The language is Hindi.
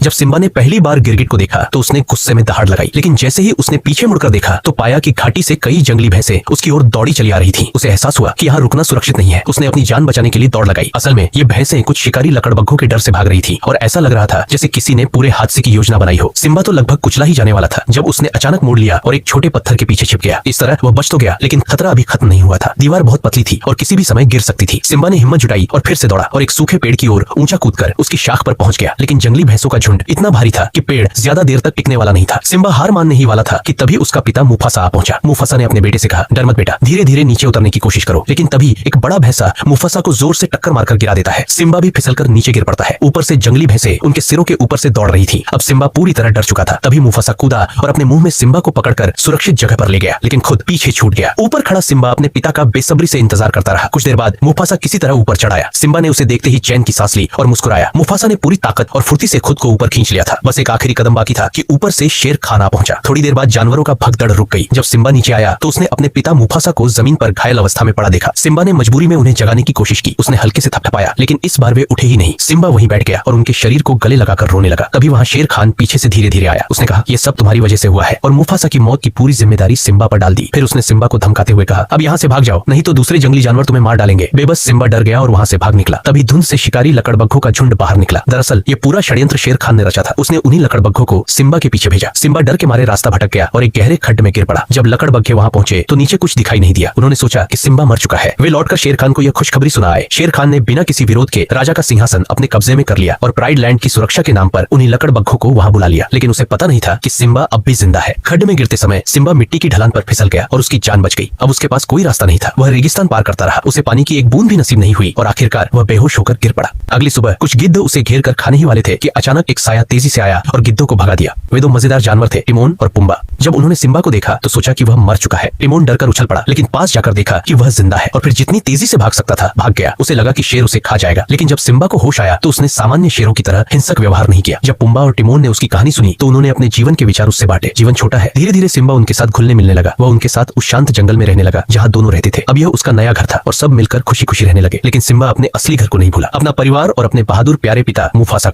जब सिम्बा ने पहली बार गिरगिट को देखा तो उसने गुस्से में दहाड़ लगाई, लेकिन जैसे ही उसने पीछे मुड़कर देखा तो पाया कि घाटी से कई जंगली भैंसें उसकी ओर दौड़ी चली आ रही थी। उसे एहसास हुआ कि यहाँ रुकना सुरक्षित नहीं है। उसने अपनी जान बचाने के लिए दौड़ लगाई। असल में ये भैंसें कुछ शिकारी लकड़बग्घों के डर से भाग रही थी और ऐसा लग रहा था जैसे किसी ने पूरे हादसे की योजना बनाई हो। सिम्बा तो लगभग कुचला ही जाने वाला था जब उसने अचानक मोड़ लिया और एक छोटे पत्थर के पीछे छिप गया। इस तरह वह बच तो गया, लेकिन खतरा अभी खत्म नहीं हुआ था। दीवार बहुत पतली थी और किसी भी समय गिर सकती थी। सिम्बा ने हिम्मत जुटाई और फिर से दौड़ा और एक सूखे पेड़ की ओर ऊंचा कूदकर उसकी शाख पर पहुंच गया। लेकिन जंगली भैंसों का झुंड इतना भारी था कि पेड़ ज्यादा देर तक टिकने वाला नहीं था। सिम्बा हार मानने ही वाला था कि तभी उसका पिता मुफासा आ पहुंचा। मुफासा ने अपने बेटे से कहा, डर मत बेटा, धीरे धीरे नीचे उतरने की कोशिश करो। लेकिन तभी एक बड़ा भैंसा मुफासा को जोर से टक्कर मारकर गिरा देता है। सिम्बा भी फिसलकर नीचे गिर पड़ता है। ऊपर से जंगली भैंसें उनके सिरों के ऊपर से दौड़ रही थी। अब सिम्बा पूरी तरह डर चुका था। तभी मुफासा कूदा और अपने मुंह में सिम्बा को पकड़कर सुरक्षित जगह पर ले गया, लेकिन खुद पीछे छूट गया। ऊपर खड़ा सिम्बा अपने पिता का बेसब्री से इंतजार करता रहा। कुछ देर बाद मुफासा किसी तरह ऊपर चढ़ आया। सिम्बा ने उसे देखते ही चैन की सांस ली और मुस्कुराया। मुफासा ने पूरी ताकत और फुर्ती से खुद को ऊपर खींच लिया था। बस एक आखिरी कदम बाकी था कि ऊपर से शेर खान आ पहुंचा। थोड़ी देर बाद जानवरों का भगदड़ रुक गई। जब सिम्बा नीचे आया तो उसने अपने पिता मुफासा को जमीन पर घायल अवस्था में पड़ा देखा। सिम्बा ने मजबूरी में उन्हें जगाने की कोशिश की। उसने हल्के से थपथपाया, लेकिन इस बार वे उठे ही नहीं। सिम्बा वहीं बैठ गया और उनके शरीर को गले लगाकर रोने लगा। तभी वहां शेर खान पीछे से धीरे धीरे आया। उसने कहा, ये सब तुम्हारी वजह से हुआ है और मुफासा की मौत की पूरी जिम्मेदारी सिम्बा पर डाल दी। फिर उसने सिम्बा को धमकाते हुए कहा, अब यहाँ से भाग जाओ, नहीं तो दूसरे जंगली जानवर तुम्हें मार डालेंगे। बेबस सिम्बा डर गया और वहां से भाग निकला। तभी धुंध से शिकारी लकड़बग्घों का झुंड बाहर निकला। दरअसल ये पूरा षड्यंत्र शेर खान ने रचा था। उसने उन्हीं लकड़बग्घों को सिम्बा के पीछे भेजा। सिम्बा डर के मारे रास्ता भटक गया और एक गहरे खड्ड में गिर पड़ा। जब लकड़बग्घे वहां पहुंचे तो नीचे कुछ दिखाई नहीं दिया। उन्होंने सोचा कि सिम्बा मर चुका है। वे लौटकर शेर खान को यह खुशखबरी सुनाए। शेर खान ने बिना किसी विरोध के राजा का सिंहासन अपने कब्जे में कर लिया और प्राइड लैंड की सुरक्षा के नाम पर उन्हीं लकड़बग्घों को वहां बुला लिया। लेकिन उसे पता नहीं था कि सिम्बा अब भी जिंदा है। खड्ड में गिरते समय सिम्बा मिट्टी की ढलान पर फिसल गया और उसकी जान बच गई। अब उसके पास कोई रास्ता नहीं था। वह रेगिस्तान पार करता रहा। उसे पानी की एक बूंद भी नसीब नहीं हुई और आखिरकार वह बेहोश होकर गिर पड़ा। अगली सुबह कुछ गिद्ध उसे घेर कर खाने ही वाले थे कि अचानक एक साया तेजी से आया और गिद्धों को भगा दिया। वे दो मजेदार जानवर थे, टिमोन और पुम्बा। जब उन्होंने सिम्बा को देखा तो सोचा कि वह मर चुका है। टिमोन डरकर उछल पड़ा, लेकिन पास जाकर देखा कि वह जिंदा है और फिर जितनी तेजी से भाग सकता था भाग गया। उसे लगा कि शेर उसे खा जाएगा, लेकिन जब सिम्बा को होश आया तो उसने सामान्य शेरों की तरह हिंसक व्यवहार नहीं किया। जब पुम्बा और टिमोन ने उसकी कहानी सुनी तो उन्होंने अपने जीवन के विचार उससे बांटे। जीवन छोटा है। धीरे धीरे सिम्बा उनके साथ घुलने मिलने लगा। वह उनके साथ उस शांत जंगल में रहने लगा जहाँ दोनों रहते थे। अब यह उसका नया घर था और सब मिलकर खुशी खुशी रहने लगे। लेकिन सिम्बा अपने असली घर को नहीं भूला, अपना परिवार और अपने बहादुर प्यारे पिता मुफासा को।